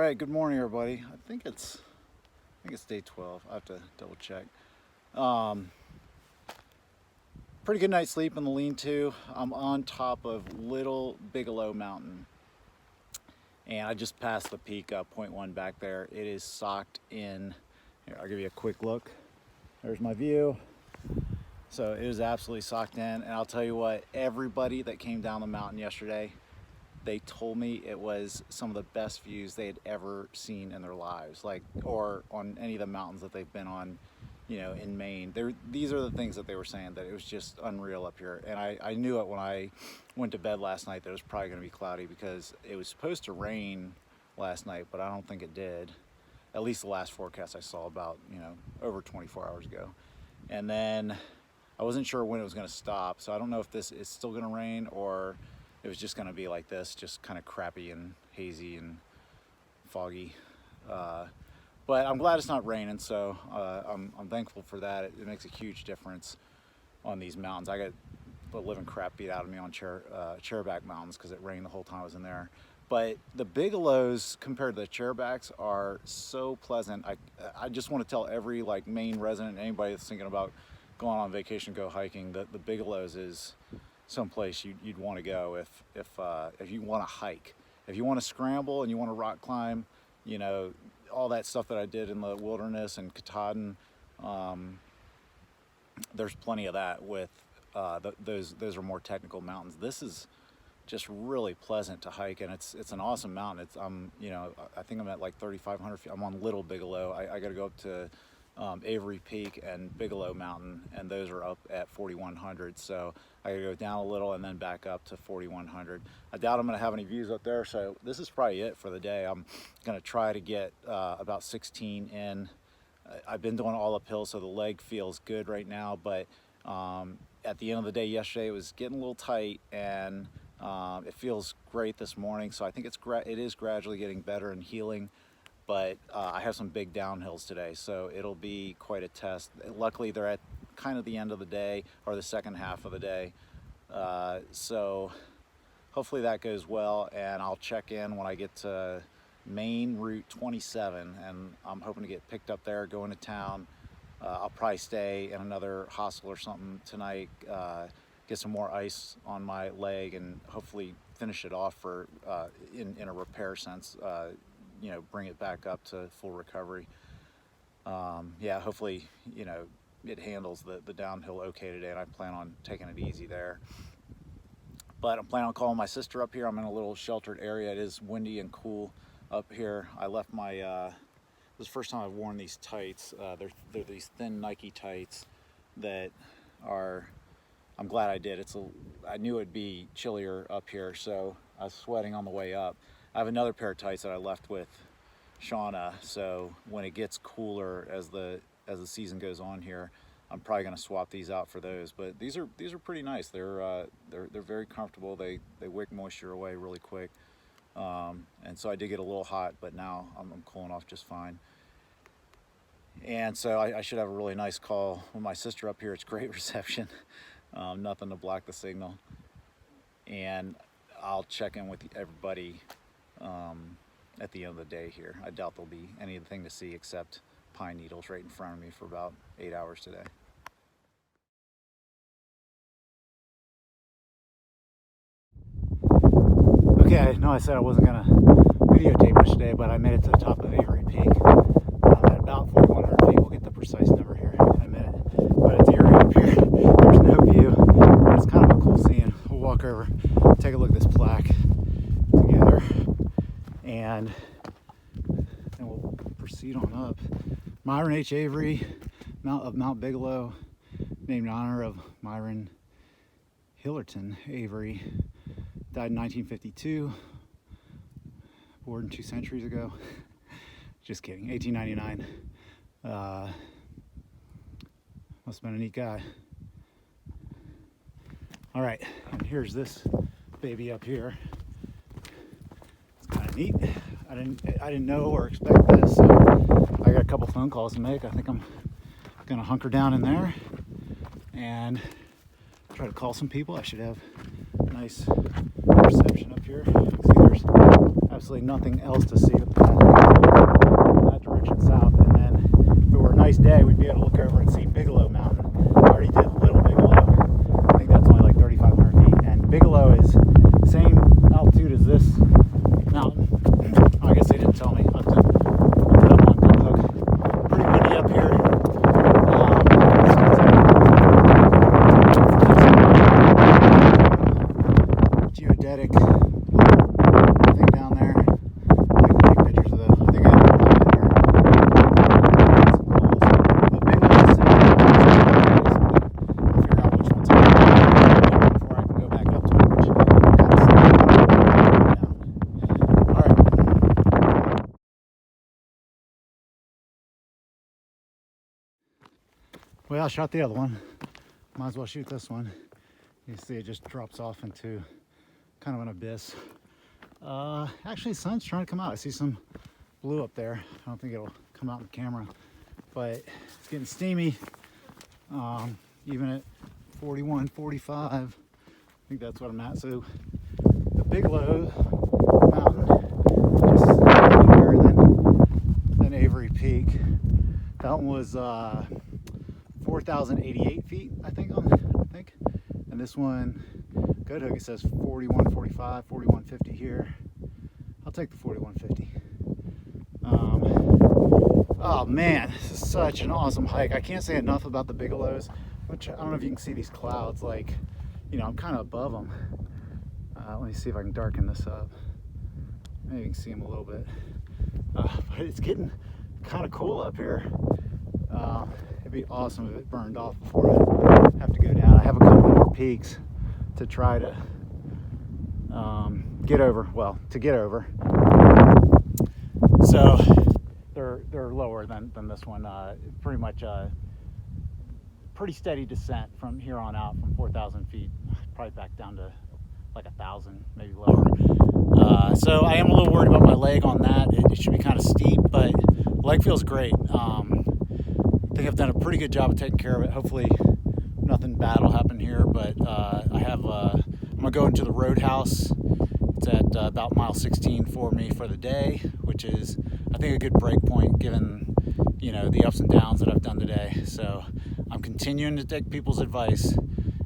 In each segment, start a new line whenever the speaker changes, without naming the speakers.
right, good morning, everybody. I think it's day 12. I have to double check. Pretty good night's sleep in the lean-to. I'm on top of Little Bigelow Mountain, and I just passed the peak, point 1 back there. It is socked in. Here, I'll give you a quick look. There's my view. So it is absolutely socked in, and I'll tell you what, everybody that came down the mountain yesterday, they told me it was some of the best views they had ever seen in their lives, or on any of the mountains that they've been on, in Maine. These are the things that they were saying, that it was just unreal up here. And I knew it when I went to bed last night that it was probably going to be cloudy, because it was supposed to rain last night, but I don't think it did. At least the last forecast I saw about, over 24 hours ago. And then I wasn't sure when it was going to stop, so I don't know if this is still going to rain or it was just going to be like this, just kind of crappy and hazy and foggy. But I'm glad it's not raining, so I'm thankful for that. It makes a huge difference on these mountains. I got the living crap beat out of me on Chairback Mountains because it rained the whole time I was in there. But the Bigelows compared to the Chairbacks are so pleasant. I just want to tell every Maine resident, anybody that's thinking about going on vacation, go hiking, that the Bigelows is someplace you'd want to go if you want to hike. If you want to scramble and you want to rock climb, all that stuff that I did in the wilderness and Katahdin, there's plenty of that with those are more technical mountains. This is just really pleasant to hike, and it's an awesome mountain. I think I'm at 3,500 feet. I'm on Little Bigelow. I got to go up to Avery Peak and Bigelow Mountain, and those are up at 4,100. So I gotta go down a little and then back up to 4,100. I doubt I'm gonna have any views up there, so this is probably it for the day. I'm gonna try to get about 16 in. I've been doing all uphill, so the leg feels good right now, but at the end of the day yesterday, it was getting a little tight, and it feels great this morning. So I think it is gradually getting better and healing. But I have some big downhills today, so it'll be quite a test. Luckily, they're at kind of the end of the day, or the second half of the day. So hopefully that goes well, and I'll check in when I get to Main Route 27, and I'm hoping to get picked up there, go into town. I'll probably stay in another hostel or something tonight, get some more ice on my leg, and hopefully finish it off for in a repair sense. Bring it back up to full recovery. Yeah, hopefully, it handles the downhill okay today, and I plan on taking it easy there. But I'm planning on calling my sister up here. I'm in a little sheltered area. It is windy and cool up here. I left my, this is the first time I've worn these tights. They're these thin Nike tights that are, I'm glad I did. I knew it'd be chillier up here, so I was sweating on the way up. I have another pair of tights that I left with Shauna, so when it gets cooler as the season goes on here, I'm probably going to swap these out for those. But these are pretty nice. They're very comfortable. They wick moisture away really quick, and so I did get a little hot, but now I'm cooling off just fine. And so I should have a really nice call with my sister up here. It's great reception, nothing to block the signal, and I'll check in with everybody at the end of the day here. I doubt there'll be anything to see except pine needles right in front of me for about 8 hours today. Okay, I know I said I wasn't gonna videotape much today, but I made it to the top of Avery Peak. I'm at about 4,100 feet. We'll get the precise number here in a minute. But it's eerie up here. There's no view. But it's kind of a cool scene. We'll walk over, take a look at this plaque together, and then we'll proceed on up. Myron H. Avery, Mount Bigelow, named in honor of Myron Hillerton Avery. Died in 1952, born 2 centuries ago. Just kidding, 1899. Must have been a neat guy. All right, and here's this baby up here. It's kind of neat. I didn't know or expect this, so I got a couple phone calls to make. I think I'm gonna hunker down in there and try to call some people. I should have Nice perception up here. You can see there's absolutely nothing else to see but that direction south. And then if it were a nice day, we'd be able to look over and see Bigelow Mountain. I already did Little Bigelow. I think that's only like 3,500 feet. And Bigelow is same altitude as this mountain. I guess they didn't tell me. I'll have to look it up on Google. Pretty windy up here. Geodetic thing down there. I can take pictures of those. I think I have a plan here. But Bigelow's basically figure out which one's going to be before I can go back up to it, which Alright. Well, I shot the other one. Might as well shoot this one. You see it just drops off into kind of an abyss. Actually, the sun's trying to come out. I see some blue up there. I don't think it'll come out in the camera, but it's getting steamy. Even at 41, 45, I think that's what I'm at. So the Bigelow Mountain, just higher than Avery Peak. That one was 4,088 feet, I think. And this one, Good Hook, it says 4145, 4150 here. I'll take the 4150. Oh man, this is such an awesome hike. I can't say enough about the Bigelows, which I don't know if you can see these clouds, like, you know, I'm kind of above them. Let me see if I can darken this up. Maybe you can see them a little bit. But it's getting kind of cool up here. It'd be awesome if it burned off before I have to go down. I have a couple more peaks to try to get over. Well, to get over. So they're lower than this one. Pretty much pretty steady descent from here on out, from 4,000 feet, probably back down to like 1,000, maybe lower. So I am a little worried about my leg on that. It should be kind of steep, but leg feels great. I think I've done a pretty good job of taking care of it. Hopefully nothing bad will happen here, but I'm gonna go into the roadhouse. It's at about mile 16 for me for the day, which is, I think, a good break point given, you know, the ups and downs that I've done today. So I'm continuing to take people's advice.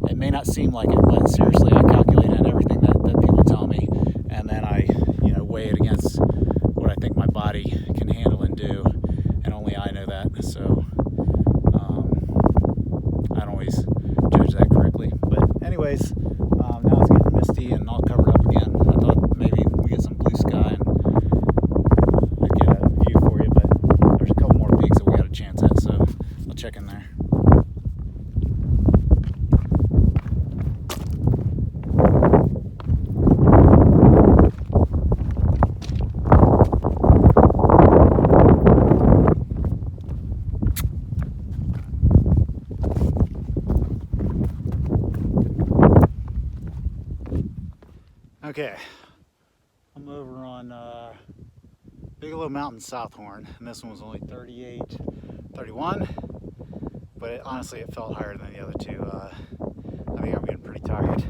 It may not seem like it, but seriously, I calculate in everything that people tell me, and then I, you know, weigh it against what I think my body can handle and do, and only I know that. So I don't always judge that correctly. But anyways, now it's getting misty and all covered up again. I thought maybe we get some blue sky and I'd get a view for you, but there's a couple more peaks that we got a chance at, so I'll check in there. Okay, I'm over on Bigelow Mountain Southhorn, and this one was only 38, 31, but honestly it felt higher than the other two. I think I'm getting pretty tired.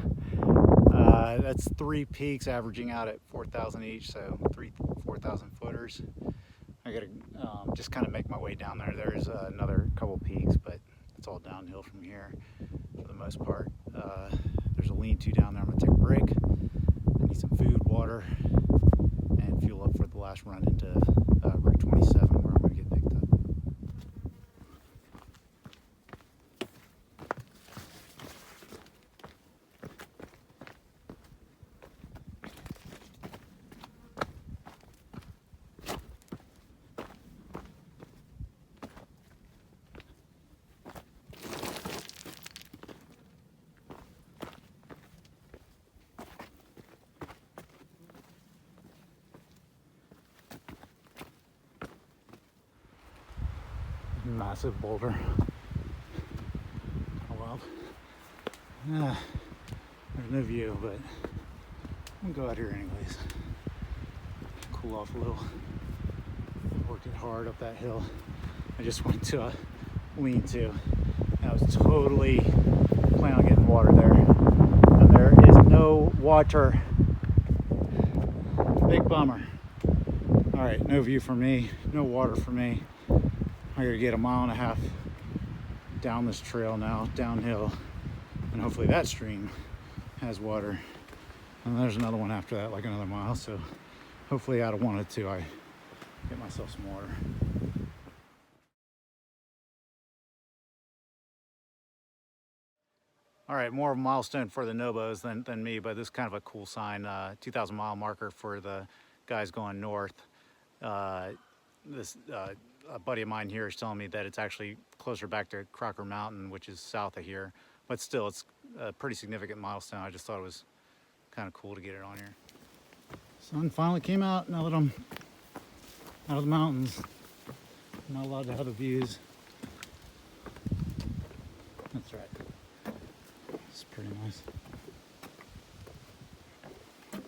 That's 3 peaks averaging out at 4,000 each, so 4,000 footers. I gotta just kind of make my way down there. There's another couple peaks, but it's all downhill from here for the most part. There's a lean-to down there. I'm gonna take a break. I need some food, water, and fuel up for the last run into Route 27, where I'm going to get picked up. Massive boulder. Oh well. There's no view, but I'm gonna go out here anyways. Cool off a little. Worked it hard up that hill. I just went to a lean-to. I was totally planning on getting water there. And there is no water. Big bummer. All right, no view for me, no water for me. I gotta get a mile and a half down this trail now, downhill, and hopefully that stream has water. And there's another one after that, like another mile. So hopefully out of one or two, I get myself some water. All right, more of a milestone for the Nobos than me, but this is kind of a cool sign. 2,000 mile marker for the guys going north. A buddy of mine here is telling me that it's actually closer back to Crocker Mountain, which is south of here. But still, it's a pretty significant milestone. I just thought it was kind of cool to get it on here. Sun finally came out now that I'm out of the mountains. I'm not allowed to have the views. That's right. It's pretty nice. Let's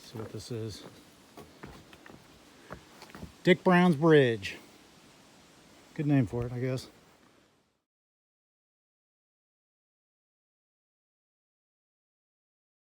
see what this is. Dick Brown's Bridge. Good name for it, I guess.